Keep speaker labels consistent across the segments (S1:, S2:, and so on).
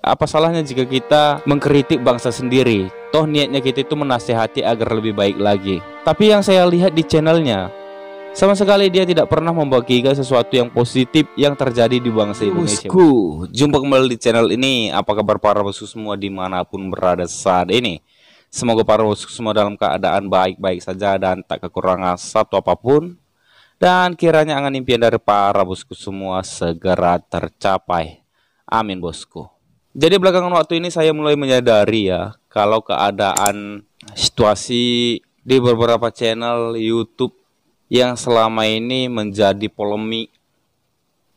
S1: Apa salahnya jika kita mengkritik bangsa sendiri? Toh niatnya kita itu menasehati agar lebih baik lagi. Tapi yang saya lihat di channelnya, sama sekali dia tidak pernah membagikan sesuatu yang positif yang terjadi di bangsa Indonesia. Bosku, jumpa kembali di channel ini. Apa kabar para bosku semua dimanapun berada saat ini? Semoga para bosku semua dalam keadaan baik-baik saja dan tak kekurangan satu apapun. Dan kiranya angan impian dari para bosku semua segera tercapai. Amin bosku. Jadi belakangan waktu ini saya mulai menyadari ya, kalau keadaan situasi di beberapa channel YouTube yang selama ini menjadi polemik,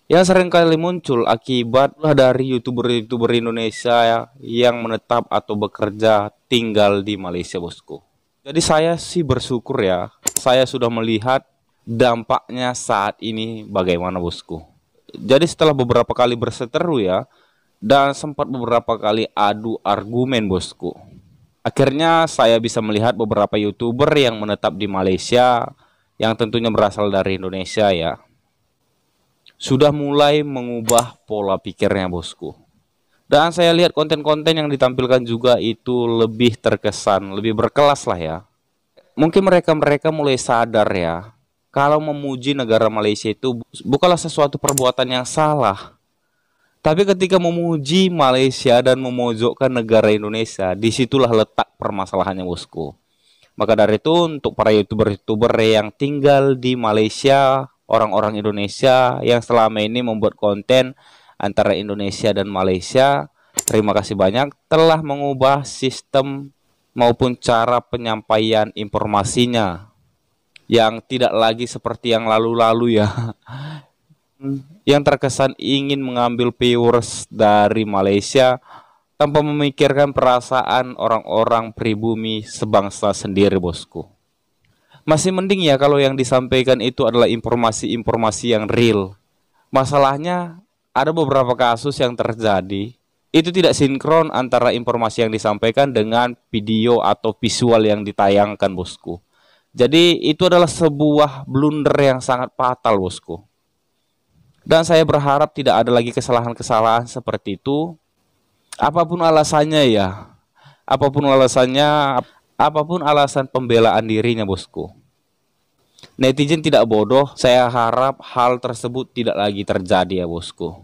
S1: yang seringkali muncul akibat dari YouTuber-YouTuber Indonesia yang menetap atau bekerja tinggal di Malaysia bosku. Jadi saya sih bersyukur ya, saya sudah melihat dampaknya saat ini bagaimana bosku. Jadi setelah beberapa kali berseteru ya, dan sempat beberapa kali adu argumen bosku, akhirnya saya bisa melihat beberapa YouTuber yang menetap di Malaysia, yang tentunya berasal dari Indonesia ya, sudah mulai mengubah pola pikirnya bosku. Dan saya lihat konten-konten yang ditampilkan juga itu lebih terkesan, lebih berkelas lah ya. Mungkin mereka mulai sadar ya, kalau memuji negara Malaysia itu bukanlah sesuatu perbuatan yang salah. Tapi ketika memuji Malaysia dan memojokkan negara Indonesia, disitulah letak permasalahannya bosku. Maka dari itu untuk para YouTuber-YouTuber yang tinggal di Malaysia, orang-orang Indonesia yang selama ini membuat konten antara Indonesia dan Malaysia, terima kasih banyak telah mengubah sistem maupun cara penyampaian informasinya, yang tidak lagi seperti yang lalu-lalu ya, yang terkesan ingin mengambil viewers dari Malaysia tanpa memikirkan perasaan orang-orang pribumi sebangsa sendiri bosku. Masih mending ya kalau yang disampaikan itu adalah informasi-informasi yang real. Masalahnya ada beberapa kasus yang terjadi, itu tidak sinkron antara informasi yang disampaikan dengan video atau visual yang ditayangkan bosku. Jadi itu adalah sebuah blunder yang sangat fatal bosku. Dan saya berharap tidak ada lagi kesalahan-kesalahan seperti itu. Apapun alasannya ya, apapun alasan pembelaan dirinya bosku. Netizen tidak bodoh, saya harap hal tersebut tidak lagi terjadi ya bosku.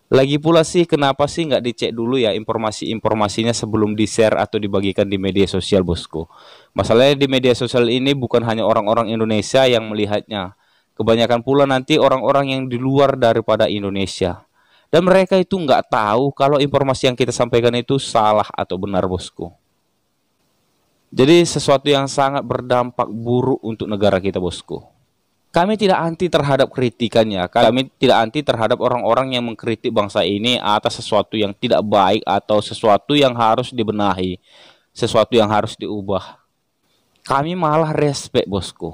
S1: Lagi pula sih, kenapa sih nggak dicek dulu ya informasi-informasinya sebelum di-share atau dibagikan di media sosial bosku. Masalahnya di media sosial ini bukan hanya orang-orang Indonesia yang melihatnya. Kebanyakan pula nanti orang-orang yang di luar daripada Indonesia. Dan mereka itu nggak tahu kalau informasi yang kita sampaikan itu salah atau benar bosku. Jadi sesuatu yang sangat berdampak buruk untuk negara kita bosku. Kami tidak anti terhadap kritikannya. Kami tidak anti terhadap orang-orang yang mengkritik bangsa ini atas sesuatu yang tidak baik atau sesuatu yang harus dibenahi, sesuatu yang harus diubah. Kami malah respect bosku.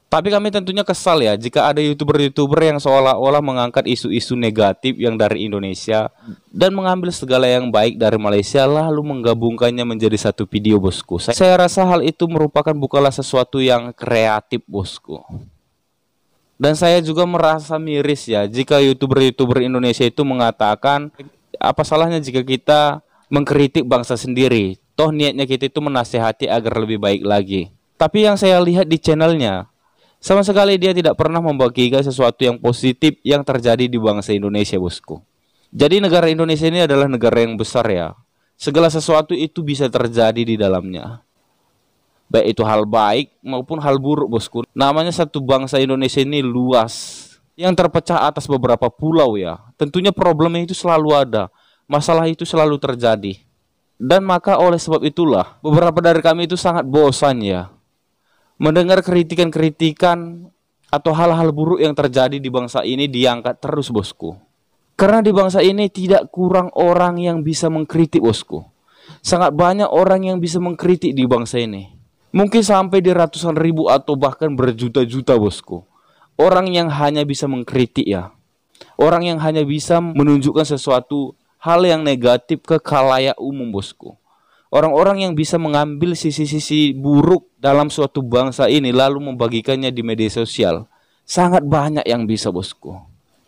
S1: Tapi kami tentunya kesal ya jika ada YouTuber-YouTuber yang seolah-olah mengangkat isu-isu negatif yang dari Indonesia dan mengambil segala yang baik dari Malaysia lalu menggabungkannya menjadi satu video bosku. Saya rasa hal itu merupakan bukanlah sesuatu yang kreatif bosku. Dan saya juga merasa miris ya jika YouTuber-YouTuber Indonesia itu mengatakan, apa salahnya jika kita mengkritik bangsa sendiri? Toh niatnya kita itu menasehati agar lebih baik lagi. Tapi yang saya lihat di channelnya, sama sekali dia tidak pernah membagikan sesuatu yang positif yang terjadi di bangsa Indonesia bosku. Jadi negara Indonesia ini adalah negara yang besar ya. Segala sesuatu itu bisa terjadi di dalamnya. Baik itu hal baik maupun hal buruk bosku. Namanya satu bangsa Indonesia ini luas, yang terpecah atas beberapa pulau ya. Tentunya problemnya itu selalu ada. Masalah itu selalu terjadi. Dan maka oleh sebab itulah beberapa dari kami itu sangat bosan ya mendengar kritikan-kritikan atau hal-hal buruk yang terjadi di bangsa ini diangkat terus bosku. Karena di bangsa ini tidak kurang orang yang bisa mengkritik bosku. Sangat banyak orang yang bisa mengkritik di bangsa ini. Mungkin sampai di ratusan ribu atau bahkan berjuta-juta bosku. Orang yang hanya bisa mengkritik ya. Orang yang hanya bisa menunjukkan sesuatu hal yang negatif ke khalayak umum bosku. Orang-orang yang bisa mengambil sisi-sisi buruk dalam suatu bangsa ini lalu membagikannya di media sosial. Sangat banyak yang bisa bosku.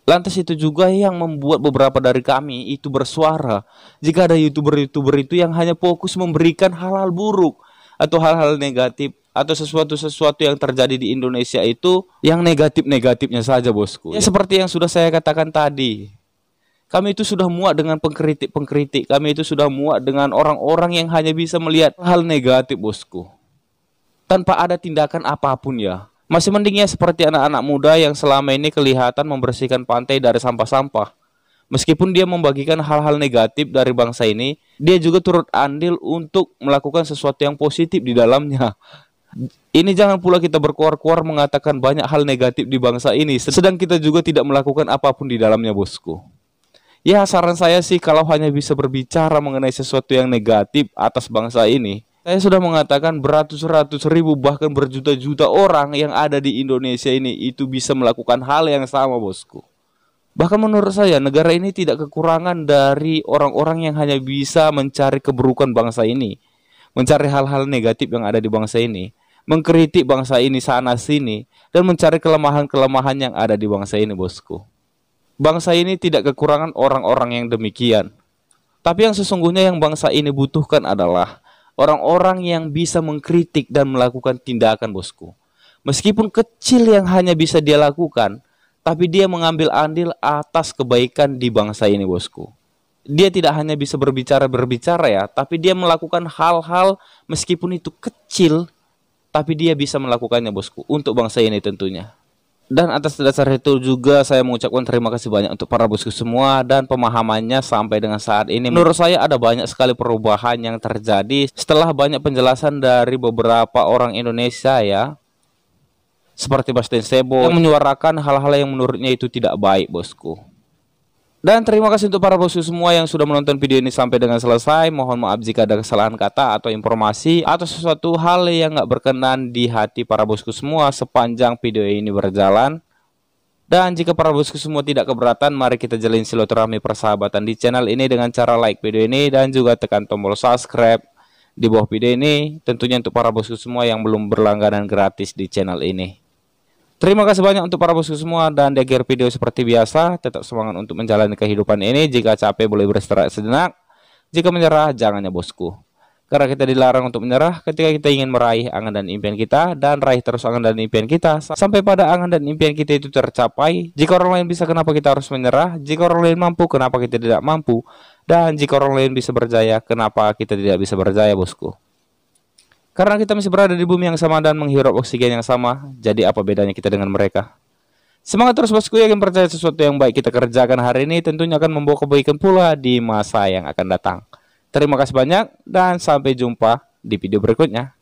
S1: Lantas itu juga yang membuat beberapa dari kami itu bersuara. Jika ada YouTuber-YouTuber itu yang hanya fokus memberikan hal-hal buruk atau hal-hal negatif atau sesuatu yang terjadi di Indonesia itu yang negatif-negatifnya saja, bosku. Ya seperti yang sudah saya katakan tadi. Kami itu sudah muak dengan pengkritik-pengkritik. Kami itu sudah muak dengan orang-orang yang hanya bisa melihat hal negatif, bosku, tanpa ada tindakan apapun ya. Masih mendingnya seperti anak-anak muda yang selama ini kelihatan membersihkan pantai dari sampah-sampah. Meskipun dia membagikan hal-hal negatif dari bangsa ini, dia juga turut andil untuk melakukan sesuatu yang positif di dalamnya. Ini jangan pula kita berkuar-kuar mengatakan banyak hal negatif di bangsa ini, sedang kita juga tidak melakukan apapun di dalamnya, bosku. Ya, saran saya sih kalau hanya bisa berbicara mengenai sesuatu yang negatif atas bangsa ini, saya sudah mengatakan beratus-ratus ribu bahkan berjuta-juta orang yang ada di Indonesia ini itu bisa melakukan hal yang sama, bosku. Bahkan menurut saya negara ini tidak kekurangan dari orang-orang yang hanya bisa mencari keburukan bangsa ini, mencari hal-hal negatif yang ada di bangsa ini, mengkritik bangsa ini sana sini, dan mencari kelemahan-kelemahan yang ada di bangsa ini, bosku. Bangsa ini tidak kekurangan orang-orang yang demikian. Tapi yang sesungguhnya yang bangsa ini butuhkan adalah orang-orang yang bisa mengkritik dan melakukan tindakan, bosku. Meskipun kecil yang hanya bisa dia lakukan, tapi dia mengambil andil atas kebaikan di bangsa ini, bosku. Dia tidak hanya bisa berbicara ya, tapi dia melakukan hal-hal meskipun itu kecil, tapi dia bisa melakukannya, bosku, untuk bangsa ini tentunya. Dan atas dasar itu juga saya mengucapkan terima kasih banyak untuk para bosku semua dan pemahamannya sampai dengan saat ini. Menurut saya ada banyak sekali perubahan yang terjadi setelah banyak penjelasan dari beberapa orang Indonesia ya. Seperti Bastian Sebo yang menyuarakan hal-hal yang menurutnya itu tidak baik, bosku. Dan terima kasih untuk para bosku semua yang sudah menonton video ini sampai dengan selesai. Mohon maaf jika ada kesalahan kata atau informasi atau sesuatu hal yang gak berkenan di hati para bosku semua sepanjang video ini berjalan. Dan jika para bosku semua tidak keberatan, mari kita jalin silaturahmi persahabatan di channel ini dengan cara like video ini dan juga tekan tombol subscribe di bawah video ini. Tentunya untuk para bosku semua yang belum berlangganan gratis di channel ini. Terima kasih banyak untuk para bosku semua dan di akhir video seperti biasa tetap semangat untuk menjalani kehidupan ini. Jika capek boleh beristirahat sejenak. Jika menyerah jangan ya, bosku. Karena kita dilarang untuk menyerah ketika kita ingin meraih angan dan impian kita, dan raih terus angan dan impian kita sampai pada angan dan impian kita itu tercapai. Jika orang lain bisa, kenapa kita harus menyerah? Jika orang lain mampu, kenapa kita tidak mampu? Dan jika orang lain bisa berjaya, kenapa kita tidak bisa berjaya, bosku? Karena kita masih berada di bumi yang sama dan menghirup oksigen yang sama, jadi apa bedanya kita dengan mereka? Semangat terus, bosku, yakin percaya sesuatu yang baik kita kerjakan hari ini tentunya akan membawa kebaikan pula di masa yang akan datang. Terima kasih banyak dan sampai jumpa di video berikutnya.